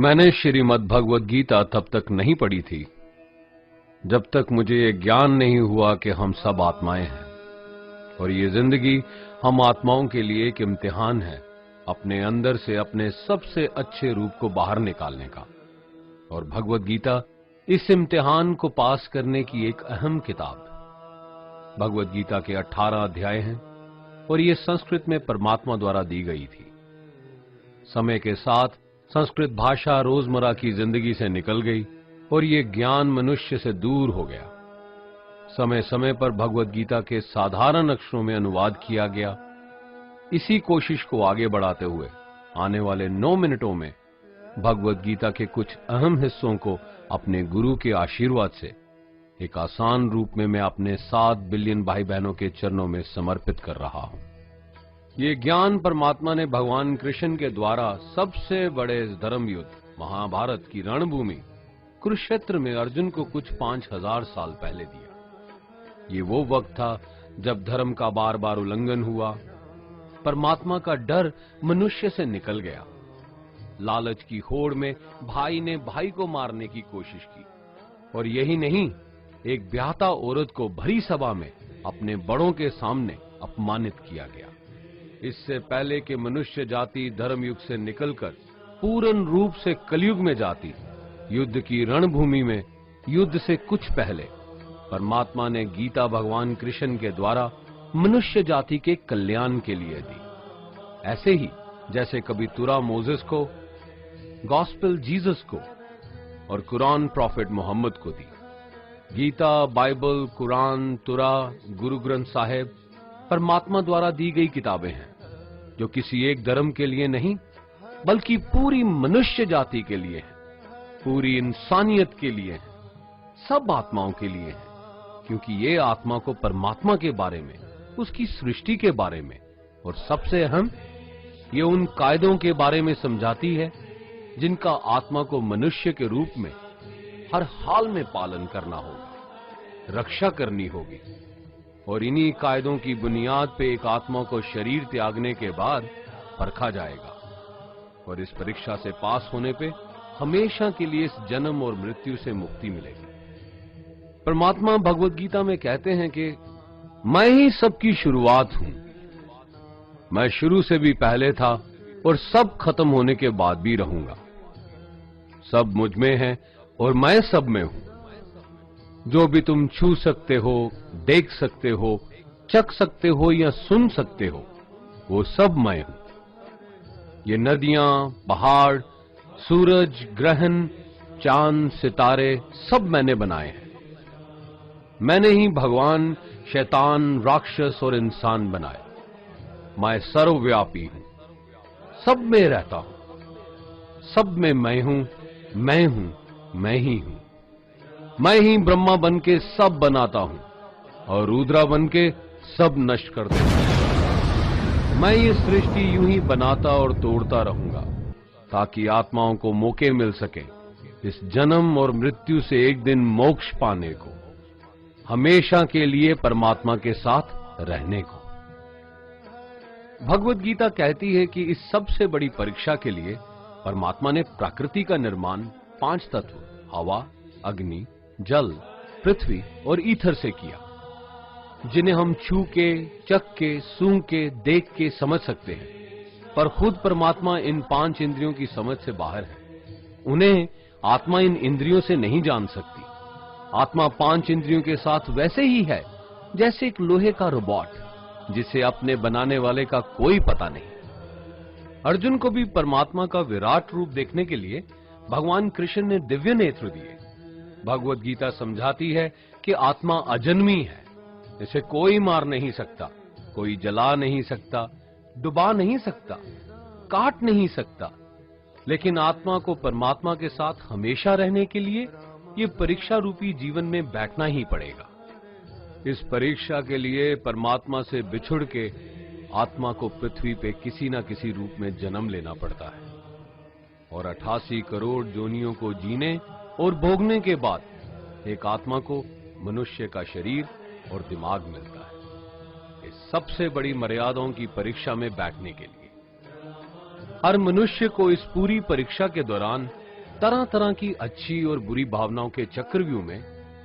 मैंने श्रीमद् भगवद गीता तब तक नहीं पढ़ी थी जब तक मुझे ये ज्ञान नहीं हुआ कि हम सब आत्माएं हैं और ये जिंदगी हम आत्माओं के लिए एक इम्तिहान है अपने अंदर से अपने सबसे अच्छे रूप को बाहर निकालने का। और भगवद गीता इस इम्तिहान को पास करने की एक अहम किताब। भगवद गीता के 18 अध्याय हैं और ये संस्कृत में परमात्मा द्वारा दी गई थी। समय के साथ संस्कृत भाषा रोजमर्रा की जिंदगी से निकल गई और ये ज्ञान मनुष्य से दूर हो गया। समय समय पर भगवद गीता के साधारण अक्षरों में अनुवाद किया गया। इसी कोशिश को आगे बढ़ाते हुए आने वाले 9 मिनटों में भगवद गीता के कुछ अहम हिस्सों को अपने गुरु के आशीर्वाद से एक आसान रूप में मैं अपने 7 बिलियन भाई बहनों के चरणों में समर्पित कर रहा हूं। ये ज्ञान परमात्मा ने भगवान कृष्ण के द्वारा सबसे बड़े धर्म युद्ध महाभारत की रणभूमि कुरुक्षेत्र में अर्जुन को कुछ 5000 साल पहले दिया। ये वो वक्त था जब धर्म का बार बार उल्लंघन हुआ, परमात्मा का डर मनुष्य से निकल गया। लालच की होड़ में भाई ने भाई को मारने की कोशिश की और यही नहीं, एक ब्याहता औरत को भरी सभा में अपने बड़ों के सामने अपमानित किया गया। इससे पहले कि मनुष्य जाति धर्म युग से निकलकर पूर्ण रूप से कलयुग में जाती, युद्ध की रणभूमि में युद्ध से कुछ पहले परमात्मा ने गीता भगवान कृष्ण के द्वारा मनुष्य जाति के कल्याण के लिए दी। ऐसे ही जैसे कभी तुरा मोसेस को, गॉस्पेल जीसस को और कुरान प्रॉफिट मोहम्मद को दी। गीता, बाइबल, कुरान, तुरा, गुरु ग्रंथ साहिब परमात्मा द्वारा दी गई किताबें हैं जो किसी एक धर्म के लिए नहीं बल्कि पूरी मनुष्य जाति के लिए है, पूरी इंसानियत के लिए है, सब आत्माओं के लिए है। क्योंकि ये आत्मा को परमात्मा के बारे में, उसकी सृष्टि के बारे में और सबसे अहम ये उन कायदों के बारे में समझाती है जिनका आत्मा को मनुष्य के रूप में हर हाल में पालन करना होगा, रक्षा करनी होगी। और इन्हीं कायदों की बुनियाद पे एक आत्मा को शरीर त्यागने के बाद परखा जाएगा और इस परीक्षा से पास होने पे हमेशा के लिए इस जन्म और मृत्यु से मुक्ति मिलेगी। परमात्मा भगवद गीता में कहते हैं कि मैं ही सबकी शुरुआत हूं, मैं शुरू से भी पहले था और सब खत्म होने के बाद भी रहूंगा। सब मुझ में है और मैं सब में हूं। जो भी तुम छू सकते हो, देख सकते हो, चख सकते हो या सुन सकते हो, वो सब मैं हूं। ये नदियां, पहाड़, सूरज, ग्रहण, चांद, सितारे सब मैंने बनाए हैं। मैंने ही भगवान, शैतान, राक्षस और इंसान बनाए। मैं सर्वव्यापी हूं, सब में रहता हूं, सब में मैं हूं, मैं ही हूं। मैं ही ब्रह्मा बन के सब बनाता हूं और रुद्रा बन के सब नष्ट कर देता हूं। मैं ये सृष्टि यूं ही बनाता और तोड़ता रहूंगा ताकि आत्माओं को मौके मिल सके इस जन्म और मृत्यु से एक दिन मोक्ष पाने को, हमेशा के लिए परमात्मा के साथ रहने को। भगवद गीता कहती है कि इस सबसे बड़ी परीक्षा के लिए परमात्मा ने प्रकृति का निर्माण 5 तत्व हवा, अग्नि, जल, पृथ्वी और ईथर से किया, जिन्हें हम छू के, चख के, सूंघ के, देख के समझ सकते हैं। पर खुद परमात्मा इन 5 इंद्रियों की समझ से बाहर है। उन्हें आत्मा इन इंद्रियों से नहीं जान सकती। आत्मा 5 इंद्रियों के साथ वैसे ही है जैसे एक लोहे का रोबोट जिसे अपने बनाने वाले का कोई पता नहीं। अर्जुन को भी परमात्मा का विराट रूप देखने के लिए भगवान कृष्ण ने दिव्य नेत्र दिए। भगवद गीता समझाती है कि आत्मा अजन्मी है, इसे कोई मार नहीं सकता, कोई जला नहीं सकता, डुबा नहीं सकता, काट नहीं सकता। लेकिन आत्मा को परमात्मा के साथ हमेशा रहने के लिए ये परीक्षा रूपी जीवन में बैठना ही पड़ेगा। इस परीक्षा के लिए परमात्मा से बिछुड़ के आत्मा को पृथ्वी पे किसी न किसी रूप में जन्म लेना पड़ता है और 88 करोड़ जोनियों को जीने और भोगने के बाद एक आत्मा को मनुष्य का शरीर और दिमाग मिलता है इस सबसे बड़ी मर्यादाओं की परीक्षा में बैठने के लिए। हर मनुष्य को इस पूरी परीक्षा के दौरान तरह तरह की अच्छी और बुरी भावनाओं के चक्रव्यूह में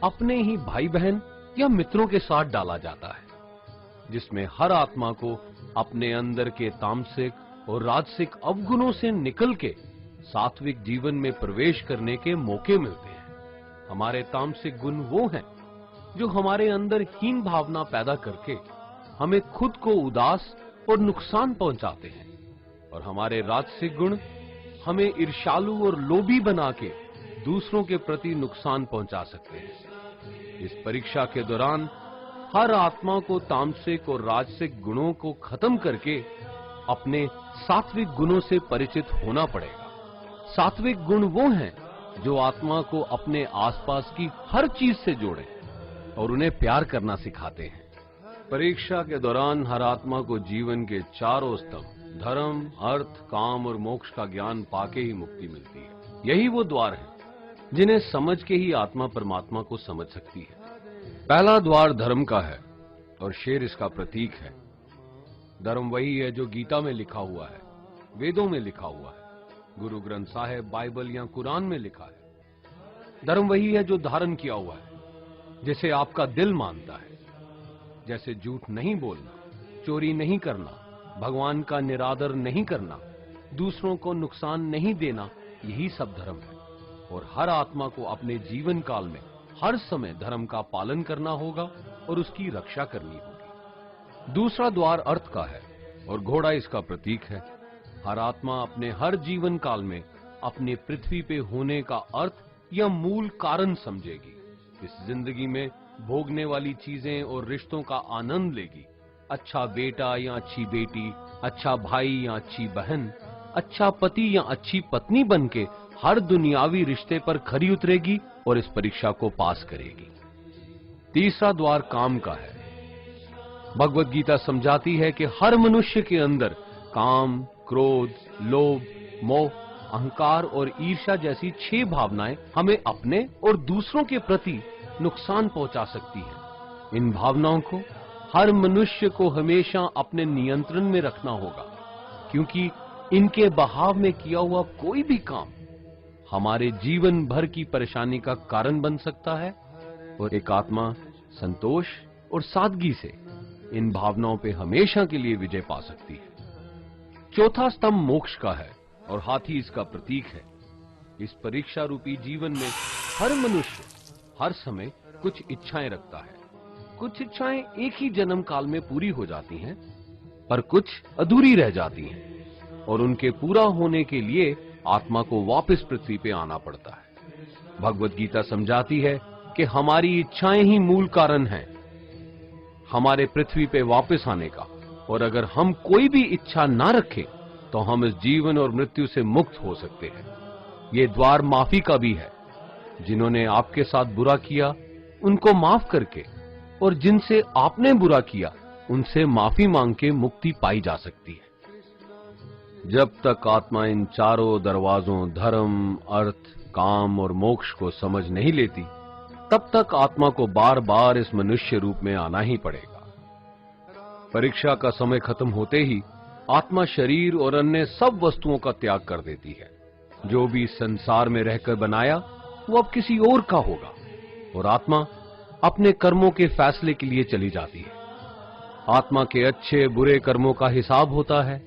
अपने ही भाई बहन या मित्रों के साथ डाला जाता है, जिसमें हर आत्मा को अपने अंदर के तामसिक और राजसिक अवगुणों से निकल के सात्विक जीवन में प्रवेश करने के मौके मिलते हैं। हमारे तामसिक गुण वो हैं जो हमारे अंदर हीन भावना पैदा करके हमें खुद को उदास और नुकसान पहुंचाते हैं, और हमारे राजसिक गुण हमें ईर्ष्यालु और लोभी बना के दूसरों के प्रति नुकसान पहुंचा सकते हैं। इस परीक्षा के दौरान हर आत्मा को तामसिक और राजसिक गुणों को खत्म करके अपने सात्विक गुणों से परिचित होना पड़ेगा। सात्विक गुण वो हैं जो आत्मा को अपने आसपास की हर चीज से जोड़े और उन्हें प्यार करना सिखाते हैं। परीक्षा के दौरान हर आत्मा को जीवन के चारों स्तंभ धर्म, अर्थ, काम और मोक्ष का ज्ञान पाके ही मुक्ति मिलती है। यही वो द्वार है जिन्हें समझ के ही आत्मा परमात्मा को समझ सकती है। पहला द्वार धर्म का है और शेर इसका प्रतीक है। धर्म वही है जो गीता में लिखा हुआ है, वेदों में लिखा हुआ है, गुरु ग्रंथ साहिब, बाइबल या कुरान में लिखा है। धर्म वही है जो धारण किया हुआ है, जिसे आपका दिल मानता है, जैसे झूठ नहीं बोलना, चोरी नहीं करना, भगवान का निरादर नहीं करना, दूसरों को नुकसान नहीं देना, यही सब धर्म है। और हर आत्मा को अपने जीवन काल में हर समय धर्म का पालन करना होगा और उसकी रक्षा करनी होगी। दूसरा द्वार अर्थ का है और घोड़ा इसका प्रतीक है। हर आत्मा अपने हर जीवन काल में अपने पृथ्वी पे होने का अर्थ या मूल कारण समझेगी। इस जिंदगी में भोगने वाली चीजें और रिश्तों का आनंद लेगी। अच्छा बेटा या अच्छी बेटी, अच्छा भाई या अच्छी बहन, अच्छा पति या अच्छी पत्नी बनके हर दुनियावी रिश्ते पर खरी उतरेगी और इस परीक्षा को पास करेगी। तीसरा द्वार काम का है। भगवत गीता समझाती है कि हर मनुष्य के अंदर काम, क्रोध, लोभ, मोह, अहंकार और ईर्ष्या जैसी 6 भावनाएं हमें अपने और दूसरों के प्रति नुकसान पहुंचा सकती हैं। इन भावनाओं को हर मनुष्य को हमेशा अपने नियंत्रण में रखना होगा, क्योंकि इनके बहाव में किया हुआ कोई भी काम हमारे जीवन भर की परेशानी का कारण बन सकता है। और एक आत्मा संतोष और सादगी से इन भावनाओं पे हमेशा के लिए विजय पा सकती है। चौथा स्तंभ मोक्ष का है और हाथी इसका प्रतीक है। इस परीक्षा रूपी जीवन में हर मनुष्य हर समय कुछ इच्छाएं रखता है। कुछ इच्छाएं एक ही जन्म काल में पूरी हो जाती हैं, पर कुछ अधूरी रह जाती हैं और उनके पूरा होने के लिए आत्मा को वापस पृथ्वी पे आना पड़ता है। भगवत गीता समझाती है कि हमारी इच्छाएं ही मूल कारण हैं हमारे पृथ्वी पे वापस आने का, और अगर हम कोई भी इच्छा ना रखें तो हम इस जीवन और मृत्यु से मुक्त हो सकते हैं। ये द्वार माफी का भी है। जिन्होंने आपके साथ बुरा किया उनको माफ करके और जिनसे आपने बुरा किया उनसे माफी मांग के मुक्ति पाई जा सकती है। जब तक आत्मा इन चारों दरवाजों धर्म, अर्थ, काम और मोक्ष को समझ नहीं लेती, तब तक आत्मा को बार बार इस मनुष्य रूप में आना ही पड़ेगा। परीक्षा का समय खत्म होते ही आत्मा शरीर और अन्य सब वस्तुओं का त्याग कर देती है। जो भी संसार में रहकर बनाया वो अब किसी और का होगा, और आत्मा अपने कर्मों के फैसले के लिए चली जाती है। आत्मा के अच्छे बुरे कर्मों का हिसाब होता है।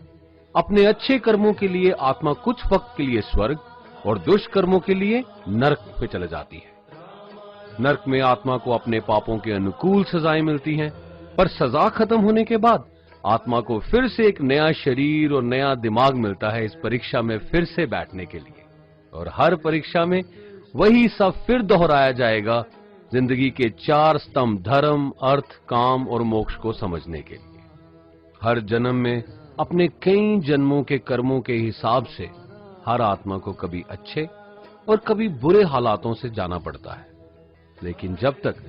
अपने अच्छे कर्मों के लिए आत्मा कुछ वक्त के लिए स्वर्ग और दुष्कर्मों के लिए नरक पे चले जाती है। नरक में आत्मा को अपने पापों के अनुकूल सजाएं मिलती हैं, पर सजा खत्म होने के बाद आत्मा को फिर से एक नया शरीर और नया दिमाग मिलता है इस परीक्षा में फिर से बैठने के लिए। और हर परीक्षा में वही सब फिर दोहराया जाएगा, जिंदगी के 4 स्तंभ धर्म, अर्थ, काम और मोक्ष को समझने के लिए। हर जन्म में अपने कई जन्मों के कर्मों के हिसाब से हर आत्मा को कभी अच्छे और कभी बुरे हालातों से जाना पड़ता है। लेकिन जब तक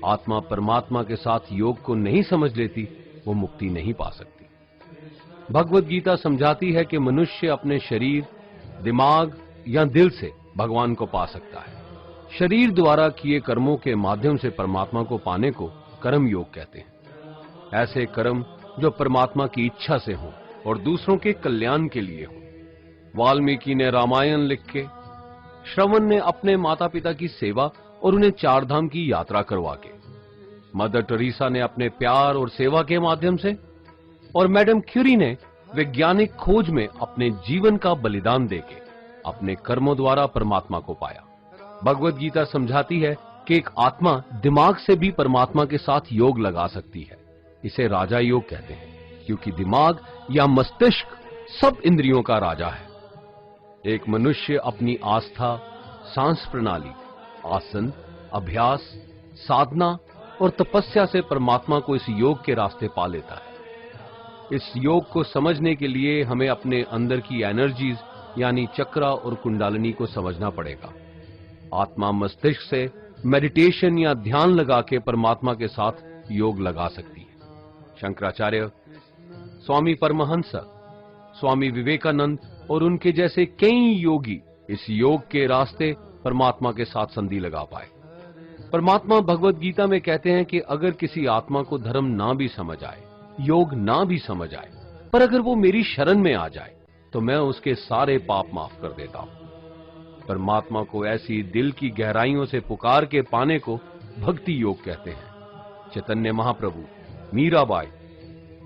आत्मा परमात्मा के साथ योग को नहीं समझ लेती, वो मुक्ति नहीं पा सकती। भगवत गीता समझाती है कि मनुष्य अपने शरीर, दिमाग या दिल से भगवान को पा सकता है। शरीर द्वारा किए कर्मों के माध्यम से परमात्मा को पाने को कर्म योग कहते हैं। ऐसे कर्म जो परमात्मा की इच्छा से हों और दूसरों के कल्याण के लिए हों। वाल्मीकि ने रामायण लिख के श्रवण ने अपने माता पिता की सेवा और उन्हें चार धाम की यात्रा करवा के, मदर टेरेसा ने अपने प्यार और सेवा के माध्यम से, और मैडम क्यूरी ने वैज्ञानिक खोज में अपने जीवन का बलिदान देके अपने कर्मों द्वारा परमात्मा को पाया। भगवत गीता समझाती है कि एक आत्मा दिमाग से भी परमात्मा के साथ योग लगा सकती है। इसे राजा योग कहते हैं, क्योंकि दिमाग या मस्तिष्क सब इंद्रियों का राजा है। एक मनुष्य अपनी आस्था, सांस प्रणाली, आसन, अभ्यास, साधना और तपस्या से परमात्मा को इस योग के रास्ते पा लेता है। इस योग को समझने के लिए हमें अपने अंदर की एनर्जीज यानी चक्रा और कुंडालिनी को समझना पड़ेगा। आत्मा मस्तिष्क से मेडिटेशन या ध्यान लगा के परमात्मा के साथ योग लगा सकती है। शंकराचार्य, स्वामी परमहंस, स्वामी विवेकानंद और उनके जैसे कई योगी इस योग के रास्ते परमात्मा के साथ संधि लगा पाए। परमात्मा भगवत गीता में कहते हैं कि अगर किसी आत्मा को धर्म ना भी समझ आए, योग ना भी समझ आए, पर अगर वो मेरी शरण में आ जाए तो मैं उसके सारे पाप माफ कर देता हूं। परमात्मा को ऐसी दिल की गहराइयों से पुकार के पाने को भक्ति योग कहते हैं। चैतन्य महाप्रभु, मीराबाई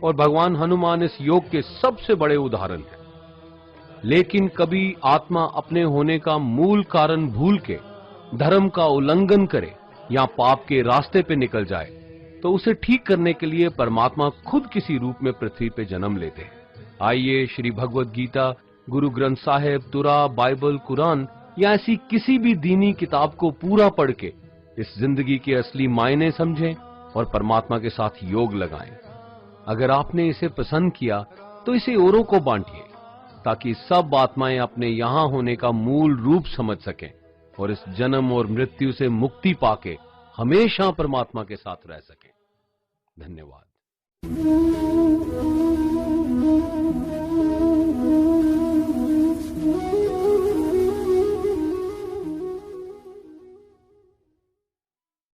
और भगवान हनुमान इस योग के सबसे बड़े उदाहरण हैं। लेकिन कभी आत्मा अपने होने का मूल कारण भूल के धर्म का उल्लंघन करे या पाप के रास्ते पे निकल जाए तो उसे ठीक करने के लिए परमात्मा खुद किसी रूप में पृथ्वी पे जन्म लेते हैं। आइए श्री भगवत गीता, गुरु ग्रंथ साहिब, तुरा, बाइबल, कुरान या ऐसी किसी भी दीनी किताब को पूरा पढ़ के इस जिंदगी के असली मायने समझें और परमात्मा के साथ योग लगाएं। अगर आपने इसे पसंद किया तो इसे औरों को बांटिए ताकि सब आत्माएं अपने यहां होने का मूल रूप समझ सकें और इस जन्म और मृत्यु से मुक्ति पाके हमेशा परमात्मा के साथ रह सकें। धन्यवाद।